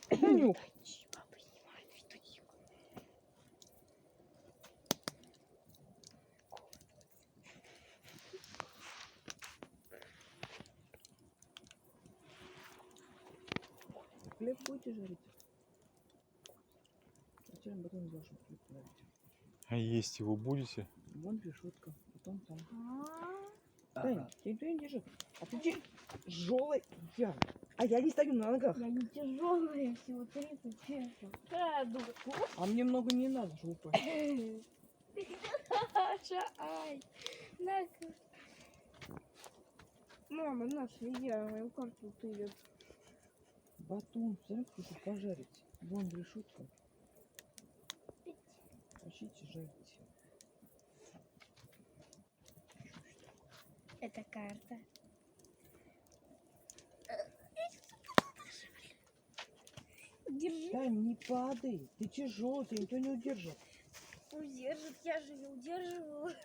Танюк. Хлеб будете жарить? Зачем потом вашу хлеб жарить? А есть его будете? Вон решетка, потом там. Тань, ты не держи. А ты тяжелый я. А я не стою на ногах. Я не тяжелая, всего 30 весов. Дура. А мне много не надо, чтобы упасть. Саша, ай. На-ка. Мама, на, съеди, а мою карту ты. Батон, смотри, кто пожарить. Вон решетка. Тащите, жарите. Это карта. Держи. Тань, не падай. Ты тяжелый, ты никто не удержит. Удержит, я же не удерживаю.